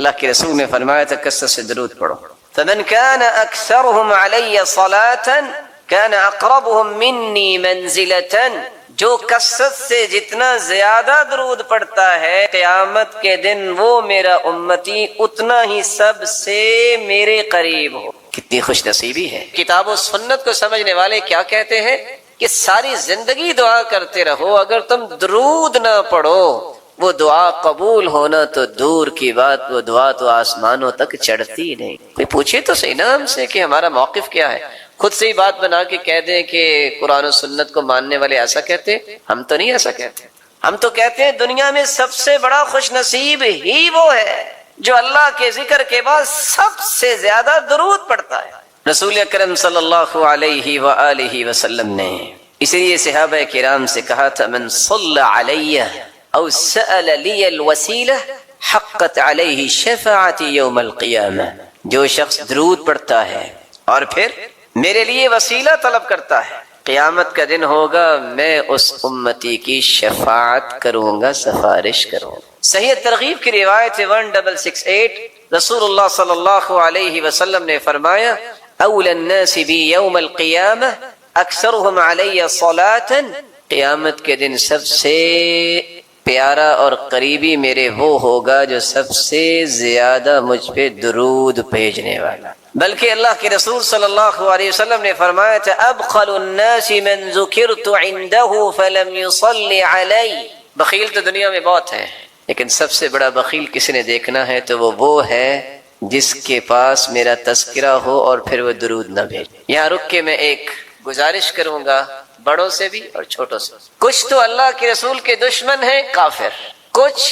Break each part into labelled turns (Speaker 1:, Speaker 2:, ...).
Speaker 1: اللہ کے رسول نے فرمایا تھا کثرت سے درود پڑھو. فمن كان اکثرهم علی صلاة كان اقربهم منی منزلة، جو کثرت سے جتنا زیادہ درود پڑھتا ہے قیامت کے دن وہ میرا امتی اتنا ہی سب سے میرے قریب ہو. کتنی خوش نصیبی ہے. کتاب و سنت کو سمجھنے والے کیا کہتے ہیں کہ ساری زندگی دعا کرتے رہو، اگر تم درود نہ پڑھو وہ دعا قبول ہونا تو دور کی بات، وہ دعا تو آسمانوں تک چڑھتی نہیں. کوئی پوچھے تو صحیح نا ہم سے کہ ہمارا موقف کیا ہے. خود سے ہی بات بنا کے کہہ دیں کہ قرآن و سنت کو ماننے والے ایسا کہتے. ہم تو نہیں ایسا کہتے. ہم تو کہتے ہیں دنیا میں سب سے بڑا خوش نصیب ہی وہ ہے جو اللہ کے ذکر کے بعد سب سے زیادہ درود پڑھتا ہے. رسول اکرم صلی اللہ علیہ وآلہ وسلم نے اسی لیے صحابہ کرام سے کہا تھا من صلی علی او سأل لی الوسیلہ حقت علیہ شفاعت یوم القیامہ. جو شخص درود پڑھتا ہے اور پھر میرے لیے وسیلہ طلب کرتا ہے، قیامت کا دن ہوگا میں اس امتی کی شفاعت کروں گا، سفارش کروں گا. صحیح ترغیب کی روایت 1668 رسول اللہ صلی اللہ علیہ وسلم نے فرمایا اول الناس بی یوم القیامہ اکثرهم علی صلاۃ. قیامت کے دن سب سے پیارا اور قریبی میرے وہ ہوگا جو سب سے زیادہ مجھ پہ درود بھیجنے والا. بلکہ اللہ کے رسول صلی اللہ علیہ وسلم نے فرمایا تھا ابخل الناس من ذکرت عنده فلم يصل علی. بخیل تو دنیا میں بہت ہیں لیکن سب سے بڑا بخیل کسی نے دیکھنا ہے تو وہ ہے جس کے پاس میرا تذکرہ ہو اور پھر وہ درود نہ بھیجے. یہاں رک کے میں ایک گزارش کروں گا بڑوں سے بھی اور چھوٹوں سے. کچھ تو اللہ کے رسول کے دشمن ہیں کافر، کچھ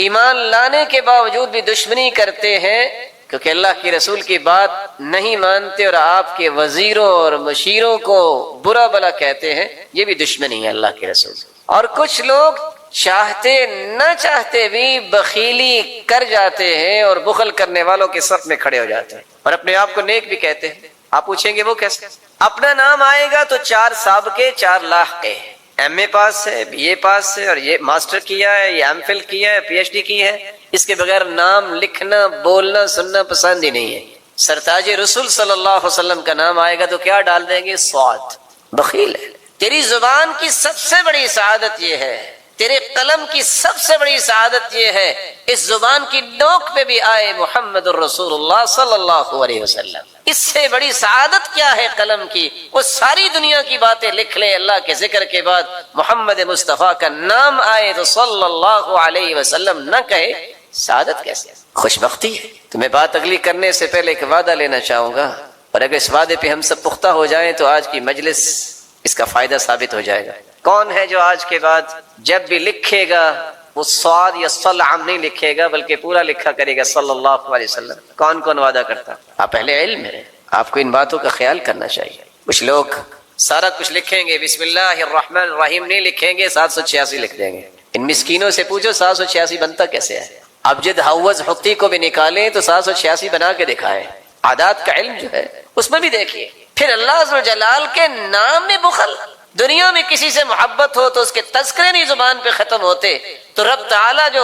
Speaker 1: ایمان لانے کے باوجود بھی دشمنی کرتے ہیں کیونکہ اللہ کے رسول کی بات نہیں مانتے اور آپ کے وزیروں اور مشیروں کو برا بلا کہتے ہیں، یہ بھی دشمنی ہے اللہ کے رسول. اور کچھ لوگ چاہتے نہ چاہتے بھی بخیلی کر جاتے ہیں اور بخل کرنے والوں کے صف میں کھڑے ہو جاتے ہیں اور اپنے آپ کو نیک بھی کہتے ہیں. آپ پوچھیں گے وہ کیسے؟ اپنا نام آئے گا تو 4 سابقے 4 لاحقے، ایم اے پاس ہے، بی اے پاس ہے اور یہ ماسٹر کیا ہے، یہ ایم فل کیا ہے، پی ایچ ڈی کی ہے. اس کے بغیر نام لکھنا بولنا سننا پسند ہی نہیں ہے. سرتاج رسول صلی اللہ علیہ وسلم کا نام آئے گا تو کیا ڈال دیں گے؟ سعد. بخیل ہے. تیری زبان کی سب سے بڑی سعادت یہ ہے، تیرے قلم کی سب سے بڑی سعادت یہ ہے اس زبان کی نوک پہ بھی آئے محمد الرسول اللہ صلی اللہ علیہ وسلم. اس سے بڑی سعادت کیا ہے قلم کی؟ وہ ساری دنیا کی باتیں لکھ لے، اللہ کے ذکر کے بعد محمد مصطفیٰ کا نام آئے تو صلی اللہ علیہ وسلم نہ کہے. سعادت کیسے؟ خوش بختی ہے. تو میں بات اگلی کرنے سے پہلے ایک وعدہ لینا چاہوں گا اور اگر اس وعدے پہ ہم سب پختہ ہو جائیں تو آج کی مجلس اس کا فائدہ ثابت ہو جائے گا. کون ہے جو آج کے بعد جب بھی لکھے گا وہ صاد یا صلعم نہیں لکھے گا بلکہ پورا لکھا کرے گا صلی اللہ علیہ وسلم؟ کون کون وعدہ کرتا؟ آپ اہل علم ہیں، آپ کو ان باتوں کا خیال کرنا چاہیے. کچھ لوگ سارا کچھ لکھیں گے، بسم اللہ الرحمن الرحیم نہیں لکھیں گے، 786 لکھ دیں گے. ان مسکینوں سے پوچھو 786 بنتا کیسے ہے؟ ابجد حوض حقی کو بھی نکالیں تو 786 بنا کے دکھائے. عادات کا علم جو ہے اس میں بھی دیکھیے. پھر اللہ عز و جلال کے نام میں بخل. دنیا میں کسی سے محبت ہو تو اس کے تذکرے نہیں زبان پہ ختم ہوتے، تو رب تعالیٰ جو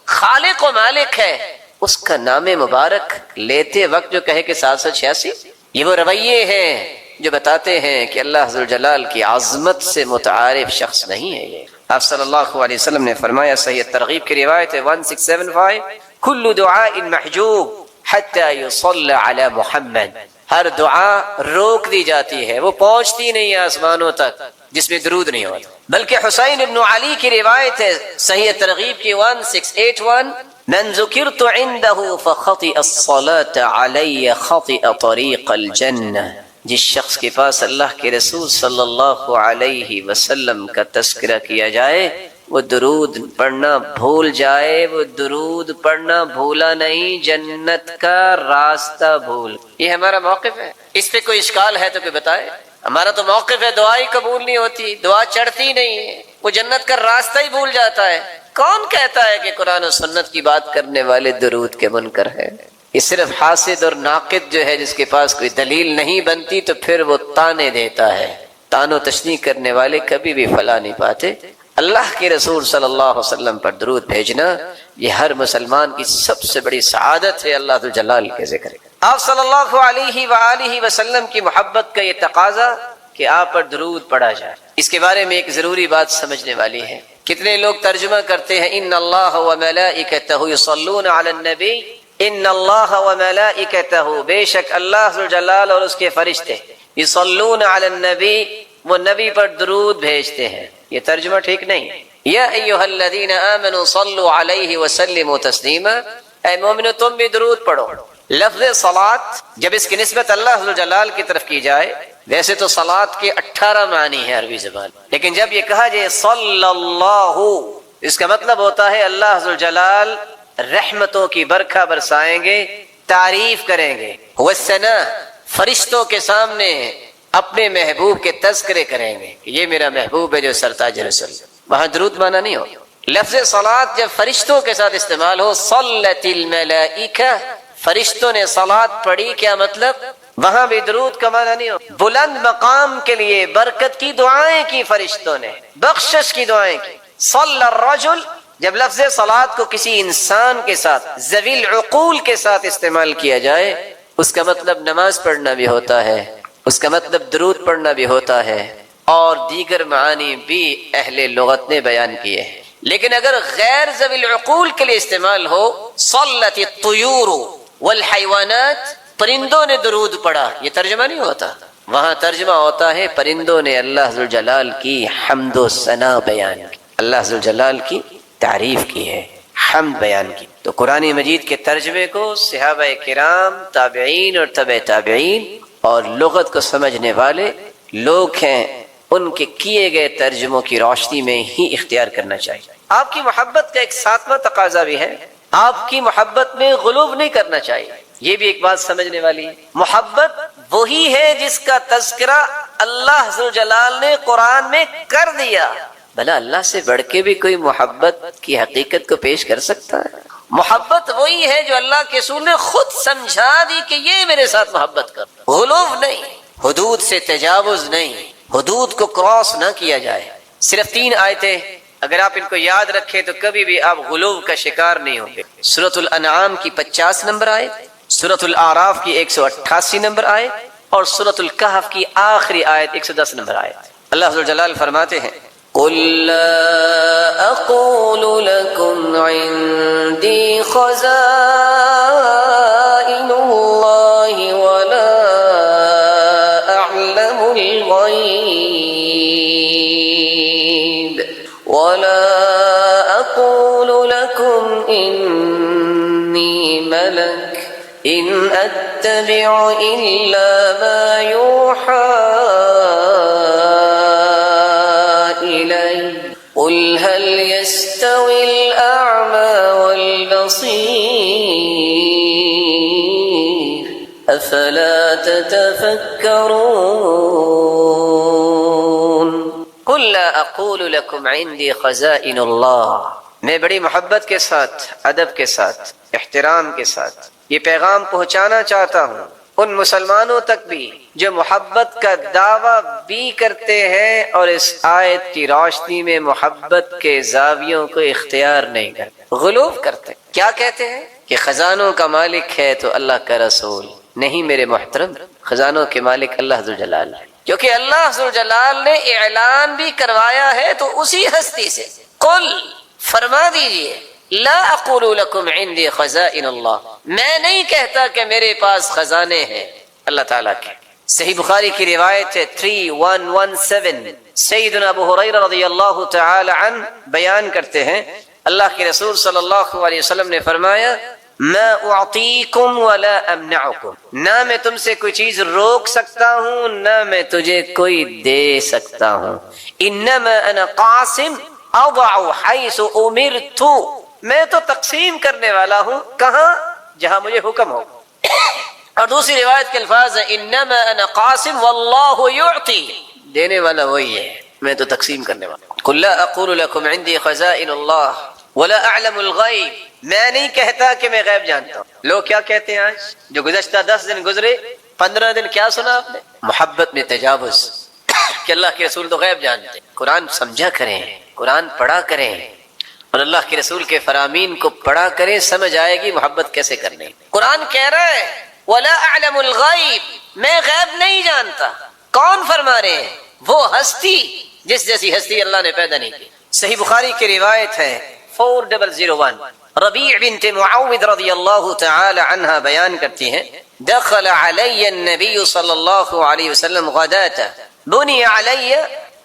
Speaker 1: خالق و مالک ہے اس کا نام مبارک لیتے وقت جو کہے کہ 786، یہ وہ رویے ہیں جو بتاتے ہیں کہ اللہ عز و جلال کی عظمت سے متعارف شخص نہیں ہے. یہ آپ صلی اللہ علیہ وسلم نے فرمایا، صحیح ترغیب کی روایت ہے 1675 کل دعاء محجوب حتی یصلی علی محمد. ہر دعا روک دی جاتی ہے، وہ پہنچتی نہیں آسمانوں تک جس میں درود نہیں ہوتا. بلکہ حسین ابن علی کی روایت ہے صحیح ترغیب کی 1681 من ذکرت عنده فخطئ الصلاة علی خطئ طریق الجنہ. جس شخص کے پاس اللہ کے رسول صلی اللہ علیہ وسلم کا تذکرہ کیا جائے وہ درود پڑھنا بھول جائے، وہ درود پڑھنا بھولا نہیں، جنت کا راستہ بھول. یہ ہمارا موقف ہے. اس پہ کوئی اشکال ہے تو کوئی بتائے. ہمارا تو موقف ہے دعا ہی قبول نہیں ہوتی، دعا چڑھتی نہیں ہے، وہ جنت کا راستہ ہی بھول جاتا ہے. کون کہتا ہے کہ قرآن و سنت کی بات کرنے والے درود کے منکر ہیں؟ یہ صرف حاسد اور ناقد جو ہے جس کے پاس کوئی دلیل نہیں بنتی تو پھر وہ تانے دیتا ہے. تان و تشنیع کرنے والے کبھی بھی فلاح نہیں پاتے. اللہ کے رسول صلی اللہ علیہ وسلم پر درود بھیجنا یہ ہر مسلمان کی سب سے بڑی سعادت ہے اللہ ذوالجلال کے ذکر۔ آپ صلی اللہ علیہ وآلہ وسلم کی محبت کا یہ تقاضا کہ آپ پر درود پڑھا جائے، اس کے بارے میں ایک ضروری بات سمجھنے والی ہے۔ کتنے لوگ ترجمہ کرتے ہیں ان اللہ وملائکتہ یصلون علی النبی، ان اللہ وملائکتہ، بے شک اللہ ذوالجلال اور اس کے فرشتے یصلون علی النبی، وہ نبی پر درود بھیجتے ہیں۔ یہ ترجمہ ٹھیک نہیں ہے۔ یا ایھا الذین آمنوا صلوا علیہ وسلموا تسلیما، اے مومنو تم بھی درود پڑھو۔ لفظ صلاۃ جب اس کی نسبت اللہ ذوالجلال کی طرف کی جائے، ویسے تو صلاۃ کے 18 معنی ہیں عربی زبان، لیکن جب یہ کہا جائے صلی اللہ، اس کا مطلب ہوتا ہے اللہ ذوالجلال رحمتوں کی برکھا برسائیں گے، تعریف کریں گے، والثناء، فرشتوں کے سامنے اپنے محبوب کے تذکرے کریں گے کہ یہ میرا محبوب ہے جو سرتاج رسول۔ وہاں درود مانا نہیں ہو۔ لفظ صلاۃ جب فرشتوں کے ساتھ استعمال ہو، صلت الملائکہ، فرشتوں نے صلاۃ پڑھی، کیا مطلب؟ وہاں بھی درود کا معنی نہیں ہو۔ بلند مقام کے لیے برکت کی دعائیں کی فرشتوں نے، بخشش کی دعائیں کی۔ صلی الرجل جب لفظ صلاۃ کو کسی انسان کے ساتھ، ذوی العقول کے ساتھ استعمال کیا جائے، اس کا مطلب نماز پڑھنا بھی ہوتا ہے، اس کا مطلب درود پڑھنا بھی ہوتا ہے، اور دیگر معانی بھی اہل لغت نے بیان کیے ہیں۔ لیکن اگر غیر ذوی العقول کے لیے استعمال ہو، صلت الطیور والحیوانات، پرندوں نے درود پڑھا، یہ ترجمہ نہیں ہوتا۔ وہاں ترجمہ ہوتا ہے پرندوں نے اللہ ذوالجلال کی حمد و ثنا بیان کی، اللہ ذوالجلال کی تعریف کی ہے، حمد بیان کی۔ تو قرآن مجید کے ترجمے کو صحابہ کرام، تابعین اور تبع تابعین اور لغت کو سمجھنے والے لوگ ہیں، ان کے کیے گئے ترجموں کی روشنی میں ہی اختیار کرنا چاہیے۔ آپ کی محبت کا ایک ساتواں تقاضا بھی ہے، آپ کی محبت میں غلو نہیں کرنا چاہیے۔ یہ بھی ایک بات سمجھنے والی ہے۔ محبت وہی ہے جس کا تذکرہ اللہ ذوالجلال نے قرآن میں کر دیا۔ بھلا اللہ سے بڑھ کے بھی کوئی محبت کی حقیقت کو پیش کر سکتا ہے؟ محبت وہی ہے جو اللہ کے رسول نے خود سمجھا دی کہ یہ میرے ساتھ محبت کر، غلو نہیں، حدود سے تجاوز نہیں، حدود کو کراس نہ کیا جائے۔ صرف 3 آیتیں اگر آپ ان کو یاد رکھیں تو کبھی بھی آپ غلو کا شکار نہیں ہوں گے۔ سورۃ الانعام کی 50 نمبر آیت، سورۃ الاعراف کی 188 نمبر آیت، اور سورۃ الکہف کی آخری آیت 110 نمبر آیت۔ اللہ ذوالجلال فرماتے ہیں قُل لَا أَقُولُ لَكُمْ عِنْدِي خَزَائِنُ اللَّهِ وَلَا أَعْلَمُ الْغَيْبَ وَلَا أَقُولُ لَكُمْ إِنِّي مَلَكٌ إِنْ أَتَّبِعُ إِلَّا مَا يُوحَى قل هل يستوي الأعمى والبصير أفلا تتفكرون قل لا أقول لكم عندي خزائن الله، میں بڑی محبت کے ساتھ، ادب کے ساتھ، احترام کے ساتھ یہ پیغام پہنچانا چاہتا ہوں ان مسلمانوں تک بھی جو محبت کا دعویٰ بھی کرتے ہیں اور اس آیت کی روشنی میں محبت کے زاویوں کو اختیار نہیں کرتے، غلو کرتے۔ کیا کہتے ہیں کہ خزانوں کا مالک ہے تو اللہ کا رسول نہیں۔ میرے محترم، خزانوں کے مالک اللہ ذوالجلال ہے، کیونکہ اللہ ذوالجلال نے اعلان بھی کروایا ہے تو اسی ہستی سے۔ قل، فرما دیجئے، لا اقول لکم عندی خزائن اللہ، میں نہیں کہتا کہ میرے پاس خزانے ہیں اللہ تعالیٰ کے۔ صحیح بخاری کی روایت ہے 3117، سیدنا ابو ہریرہ رضی اللہ تعالی عنہ بیان کرتے ہیں اللہ کے رسول صلی اللہ علیہ وسلم نے فرمایا ما اعطیکم ولا امنعکم، نہ میں تم سے کوئی چیز روک سکتا ہوں نہ میں تجھے کوئی دے سکتا ہوں، انما انا قاسم اضع حیث امرت، میں تو تقسیم کرنے والا ہوں، کہاں؟ جہاں مجھے حکم ہو۔ اور دوسری روایت کے الفاظ ہیں انما انا قاسم واللہ یعطی، دینے والا وہی ہے، میں تو تقسیم کرنے والا ہوں۔ قل لا اقول لکم عندی خزائن اللہ ولا اعلم الغیب، میں نہیں کہتا کہ میں غیب جانتا ہوں۔ لوگ کیا کہتے ہیں آج؟ جو گزشتہ 10 دن گزرے، 15 دن کیا سنا آپ نے؟ محبت میں تجاوز کہ اللہ کے رسول تو غیب جانتے ہیں۔ قرآن سمجھا کریں، قرآن پڑھا کریں اور اللہ کے رسول کے فرامین کو پڑھا کریں، سمجھ آئے گی محبت کیسے کرنی۔ قرآن کہہ رہا ہے وَلَا أَعْلَمُ الْغَيْبِ، میں غیب نہیں جانتا۔ کون فرما رہے ہیں؟ وہ ہستی جس جیسی ہستی اللہ نے پیدا نہیں کی۔ صحیح بخاری کی روایت ہے 4001، ربیع بنت معوذ رضی اللہ تعالی عنہ بیان کرتی ہیں دخل علی النبی صلی اللہ علیہ وسلم غداة بنی علی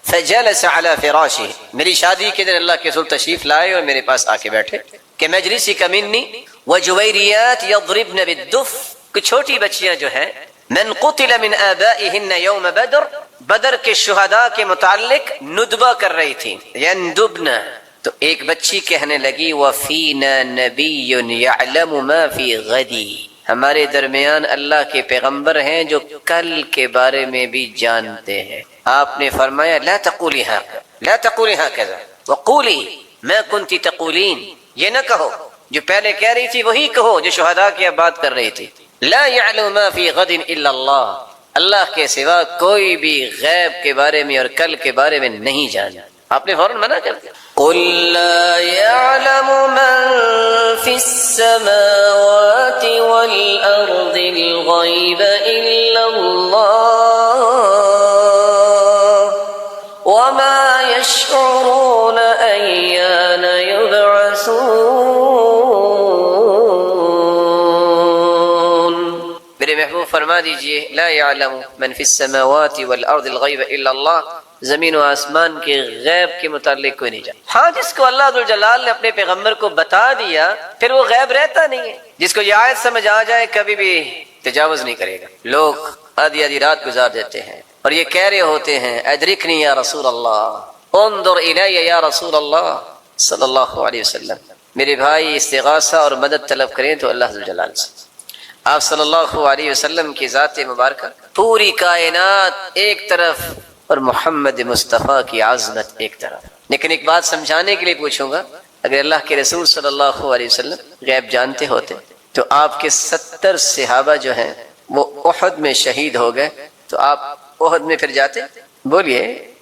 Speaker 1: فجلس على فراشہ، میری شادی کے دن اللہ کے رسول تشریف لائے اور میرے پاس آ کے بیٹھے کہ مجلسی کمنی وجویریات یضربن بالدف، کچھ چھوٹی بچیاں جو ہیں من قتل من آبائہن یوم بدر، بدر کے شہداء کے متعلق ندبہ کر رہی تھی، یندبن، تو ایک بچی کہنے لگی وفینا نبی یعلم ما فی غدی، ہمارے درمیان اللہ کے پیغمبر ہیں جو کل کے بارے میں بھی جانتے ہیں۔ آپ نے فرمایا لا تقولی هكذا وقولی ما كنت تقولین، یہ نہ کہو جو پہلے کہہ رہی تھی وہی کہو جو شہداء کی اب بات کر رہی تھی۔ لا يعلم ما في غد الا اللہ، اللہ کے سوا کوئی بھی غیب کے بارے میں اور کل کے بارے میں نہیں جانا۔ آپ نے فوراً منع کر دیا قل لا يعلم من في السماوات والأرض الغيب إلا الله وما يشعرون أيان يبعثون۔ میرے محبوب فرما دیجئے لا يعلم من في السماوات والأرض الغيب إلا الله، زمین و آسمان کے غیب کے متعلق کوئی نہیں جانتا۔ ہاں جس کو اللہ ذوالجلال نے اپنے پیغمبر کو بتا دیا پھر وہ غیب رہتا نہیں ہے، جس کو یہ آیت سمجھ آ جائے کبھی بھی تجاوز نہیں کرے گا۔ لوگ آدھی آدھی رات گزار دیتے ہیں اور یہ کہہ رہے ہوتے ہیں ادرکنی یا رسول اللہ، انظر الی یا رسول اللہ صلی اللہ علیہ وسلم، میرے بھائی استغاثہ اور مدد طلب کریں تو اللہ ذوالجلال سے۔ آپ صلی اللہ علیہ وسلم کی ذات مبارکہ، پوری کائنات ایک طرف اور محمد مصطفیٰ کی عظمت ایک طرف۔ لیکن ایک بات سمجھانے کے لیے پوچھوں گا، اگر اللہ کے رسول صلی اللہ علیہ وسلم غیب جانتے ہوتے تو آپ کے 70 صحابہ جو ہیں وہ احد میں شہید ہو گئے، تو آپ احد میں پھر جاتے؟ بولیے،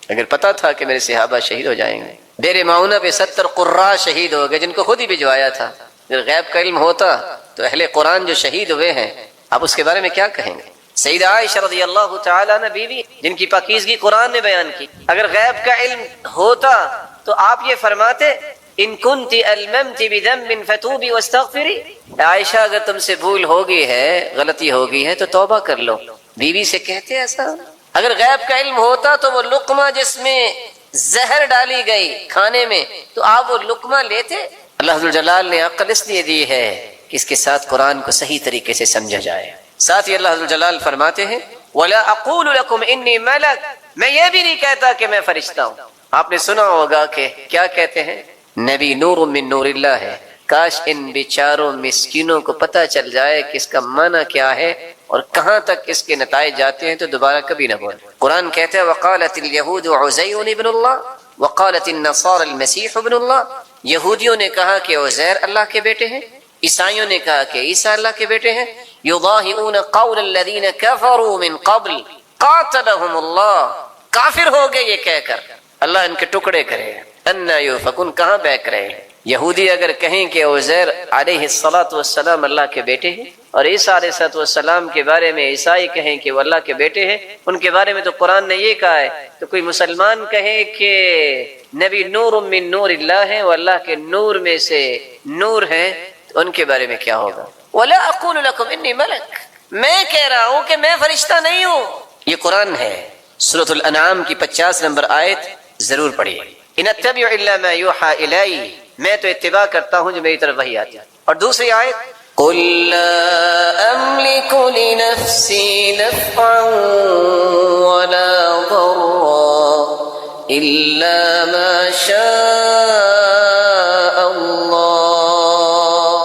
Speaker 1: اگر پتا تھا کہ میرے صحابہ شہید ہو جائیں گے۔ دیر معونہ پہ 70 قراء شہید ہو گئے جن کو خود ہی بھجوایا تھا۔ اگر غیب کا علم ہوتا تو اہل قرآن جو شہید ہوئے ہیں آپ اس کے بارے میں کیا کہیں گے؟ سیدہ عائشہ رضی اللہ تعالی عنہ بیوی جن کی پاکیزگی قرآن نے بیان کی، اگر غیب کا علم ہوتا تو آپ یہ فرماتے ان کنت الممت بذنب فتوبی واستغفری، عائشہ اگر تم سے بھول ہوگی ہے، غلطی ہوگی ہے تو توبہ کر لو۔ بیوی سے کہتے ایسا؟ اگر غیب کا علم ہوتا تو وہ لقمہ جس میں زہر ڈالی گئی کھانے میں تو آپ وہ لقمہ لیتے؟ اللہ ذوالجلال نے عقل اس لیے دی ہے کہ اس کے ساتھ قرآن کو صحیح طریقے سے سمجھا جائے۔ ساتھ ہی اللہ ذوالجلال فرماتے ہیں وَلَا أَقُولُ لَكُمْ إِنِّي مَلَكٌ، میں یہ بھی نہیں کہتا کہ میں فرشتہ ہوں۔ آپ نے سنا ہوگا کہ کیا کہتے ہیں، نبی نور من نور اللہ ہے۔ کاش ان بیچاروں مسکینوں کو پتہ چل جائے کہ اس کا معنی کیا ہے اور کہاں تک اس کے نتائج جاتے ہیں تو دوبارہ کبھی نہ بولیں۔ قرآن کہتا ہے وقالت اليهود عزیر ابن اللہ وقالت النصارى المسیح ابن اللہ، یہودیوں نے کہا کہ عزیر اللہ کے بیٹے ہیں، عیسائیوں نے کہا کہ عیسیٰ اللہ کے بیٹے ہیں۔ یضاہئون قول الذین کفروا من قبل قاتلهم اللہ، کافر ہو گئے یہ کہہ کر اللہ ان کے ٹکڑے کرے۔ انا یؤفکون، کہاں بہک رہے ہیں؟ یہودی اگر کہیں کہ عزیر علیہ الصلاۃ والسلام اللہ کے بیٹے ہیں اور عیسیٰ علیہ الصلاۃ والسلام کے بارے میں عیسائی کہیں کہ وہ اللہ کے بیٹے ہیں، ان کے بارے میں تو قرآن نے یہ کہا ہے، تو کوئی مسلمان کہے کہ نبی نور من نور اللہ ہیں، وہ اللہ کے نور میں سے نور ہیں، تو ان کے بارے میں کیا ہوگا؟ وَلَا أَقُولُ لَكُمْ إِنِّي مَلَكٌ، میں کہہ رہا ہوں کہ میں فرشتہ نہیں ہوں۔ یہ قرآن ہے، سورۃ الانعام کی 50 نمبر آیت ضرور پڑھیے۔ ان اتبع الا ما یوحى الی، میں تو اتباع کرتا ہوں جو میری طرف وحی آتی ہے۔ اور دوسری آیت قل لا املک لنفسی نفعا ولا ضرا الا ما شاء اللہ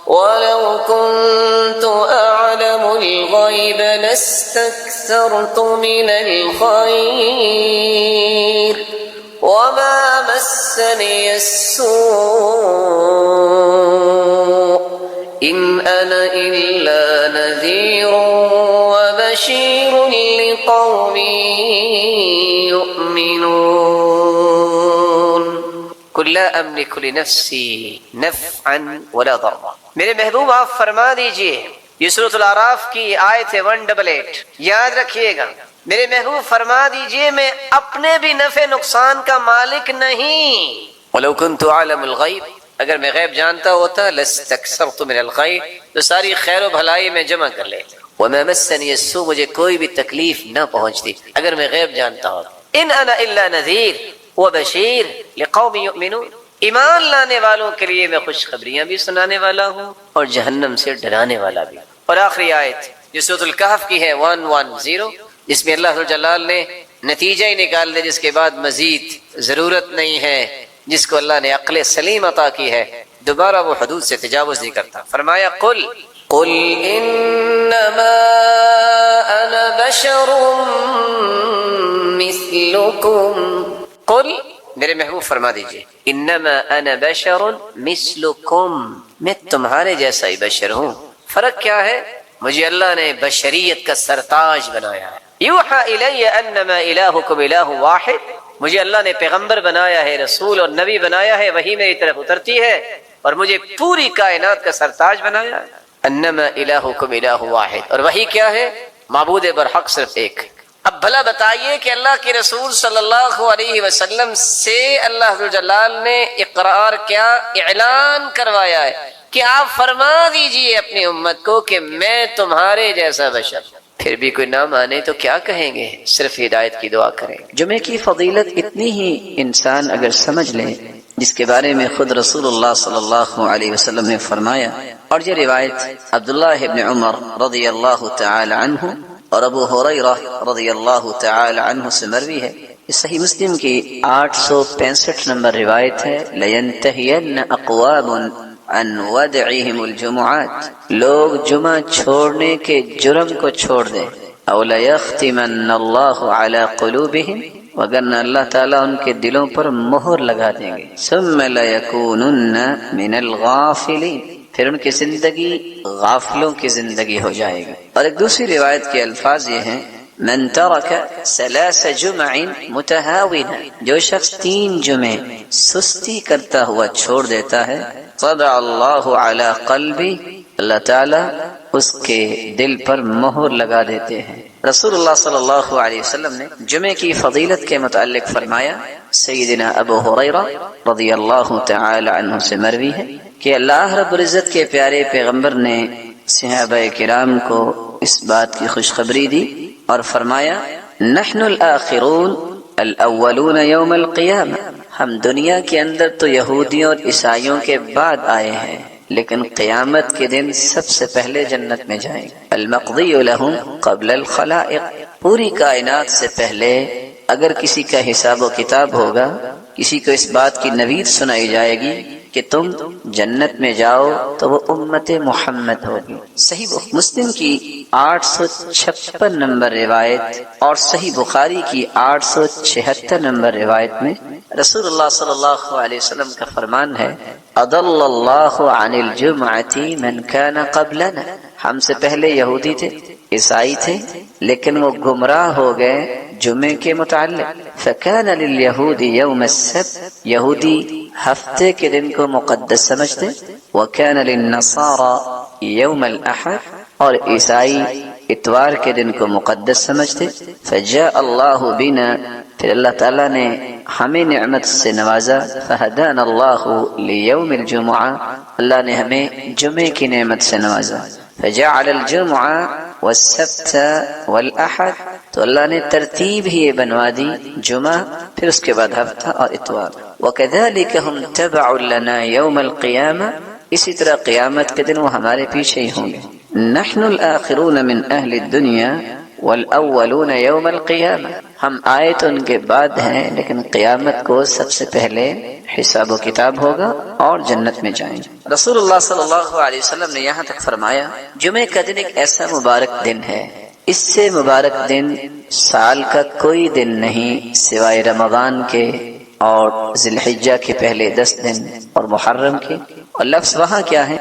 Speaker 1: ولو كنت اعلم الغیب لاستكثرت من الخیر وما مسني السوء إن أنا إلا نذير وبشير لقوم يؤمنون۔ قل لا املک لنفسی نفعا ولا ضرا، میرے محبوب آپ فرما دیجئے، یہ سورۃ الاعراف کی آیت 188 یاد رکھیے گا، میرے محبوب فرما دیجئے میں اپنے بھی نفع نقصان کا مالک نہیں۔ وَلَوْ كُنْتُ أَعْلَمُ الْغَيْبَ، اگر میں غیب جانتا ہوتا لَاسْتَكْثَرْتُ مِنَ الْخَيْرِ، تو ساری خیر و بھلائی میں جمع کر لیتا۔ وَمَا مَسَّنِيَ السُّوءُ، مجھے کوئی بھی تکلیف نہ پہنچتی اگر میں غیب جانتا ہوتا۔ إِنْ أَنَا إِلَّا نَذِيرٌ وَبَشِيرٌ لِقَوْمٍ يُؤْمِنُونَ، ایمان لانے والوں کے لیے میں خوشخبریاں بھی سنانے والا ہوں اور جہنم سے ڈرانے والا بھی۔ اور آخری آیت جو سورۃ الکہف کی ہے 110، جس میں اللہ جلال نے نتیجہ ہی نکال دے، جس کے بعد مزید ضرورت نہیں ہے، جس کو اللہ نے عقل سلیم عطا کی ہے، دوبارہ وہ حدود سے تجاوز نہیں کرتا۔ فرمایا قل انما انا بشر مثلکم، قل میرے محبوب فرما دیجئے انما انا بشر مثلکم، میں تمہارے جیسا ہی بشر ہوں۔ فرق کیا ہے؟ مجھے اللہ نے بشریت کا سرتاج بنایا ہے۔ یوحا الی انما الہکم الہ واحد، مجھے اللہ نے پیغمبر بنایا ہے، رسول اور نبی بنایا ہے، وہی میری طرف اترتی ہے اور مجھے پوری کائنات کا سرتاج بنایا ہے۔ انما الہکم الہ واحد، اور وہی کیا ہے؟ معبود برحق صرف ایک۔ اب بھلا بتائیے کہ اللہ کے رسول صلی اللہ علیہ وسلم سے اللہ جلال نے اقرار کیا، اعلان کروایا ہے کہ آپ فرما دیجئے اپنی امت کو کہ میں تمہارے جیسا بشر۔ پھر بھی کوئی نہ مانے تو کیا کہیں گے؟ صرف ہدایت کی دعا کریں۔ جمعے کی فضیلت اتنی ہی انسان اگر سمجھ لے، جس کے بارے میں خود رسول اللہ صلی اللہ علیہ وسلم نے فرمایا، اور یہ روایت عبداللہ ابن عمر رضی اللہ تعالی عنہ اور ابو ہریرہ رضی اللہ تعالی عنہ سے مروی ہے۔ یہ صحیح مسلم کی 865 نمبر روایت ہے۔ لَيَنْتَهِيَنَّ أَقْوَامٌ عَنْ وَدْعِهِمُ الْجُمُعَاتِ، لوگ جمعہ چھوڑنے کے جرم کو چھوڑ دیں۔ أَوْ لَيَخْتِمَنَّ اللَّهُ عَلَى قُلُوبِهِمْ، وگرنہ اللہ تعالیٰ ان کے دلوں پر مہر لگا دیں گے۔ ثُمَّ لَيَكُونُنَّ مِنَ الْغَافِلِينَ، پھر ان کی زندگی غافلوں کی زندگی ہو جائے گی۔ اور ایک دوسری روایت کے الفاظ یہ ہیں، من ترک 3 جمع متہاونا، جو شخص 3 جمعے سستی کرتا ہوا چھوڑ دیتا ہے، طبع اللہ علی قلبی، اللہ تعالی اس کے دل پر مہر لگا دیتے ہیں۔ رسول اللہ صلی اللہ علیہ وسلم نے جمعے کی فضیلت کے متعلق فرمایا، سیدنا ابو ہریرہ رضی اللہ تعالی عنہ سے مروی ہے کہ اللہ رب العزت کے پیارے پیغمبر نے صحابہ کرام کو اس بات کی خوشخبری دی اور فرمایا، نحن الآخرون الاولون یوم القیامہ، ہم دنیا کے اندر تو یہودیوں اور عیسائیوں کے بعد آئے ہیں، لیکن قیامت کے دن سب سے پہلے جنت میں جائیں گے۔ المقضی لہم قبل الخلائق، پوری کائنات سے پہلے اگر کسی کا حساب و کتاب ہوگا، کسی کو اس بات کی نوید سنائی جائے گی کہ تم جنت میں جاؤ، تو وہ امت محمد ہوگی۔ صحیح مسلم کی 856 نمبر روایت اور صحیح بخاری کی 876 نمبر روایت میں رسول اللہ صلی اللہ علیہ وسلم کا فرمان ہے، اضل اللہ عن الجمعۃ من کان قبلنا، ہم سے پہلے یہودی تھے، عیسائی تھے، لیکن وہ گمراہ ہو گئے جمعے کے متعلق۔ فکان لليہود یوم السبت، یہودی ہفتے کے دن کو مقدس سمجھتے، وکان للنصارى یوم الاحد، اور عیسائی اتوار کے دن کو مقدس سمجھتے۔ فجاء اللہ بنا، پھر اللہ تعالیٰ نے ہمیں نعمت سے نوازا، فہدانا اللہ لیوم الجمعہ، اللہ نے ہمیں جمعے کی نعمت سے نوازا۔ فجعل الجمعہ والسبت والاحد، تو اللہ نے ترتیب ہی یہ بنوا دی، جمعہ پھر اس کے بعد ہفتہ اور اتوار۔ وکذالک ہم تبع لنا یوم القیامہ، اسی طرح قیامت کے دن وہ ہمارے پیچھے ہی ہوں گے۔ نحن الآخرون من اہل الدنیا والاولون یوم القیامہ، ہم آئے تو ان کے بعد ہیں، لیکن قیامت کو سب سے پہلے حساب و کتاب ہوگا اور جنت میں جائیں گے۔ رسول اللہ صلی اللہ علیہ وسلم نے یہاں تک فرمایا، جمعہ کا دن ایک ایسا مبارک دن ہے، اس سے مبارک دن سال کا کوئی دن نہیں سوائے رمضان کے اور ذی الحجہ کے پہلے 10 دن اور محرم کے۔ اور لفظ وہاں کیا ہے؟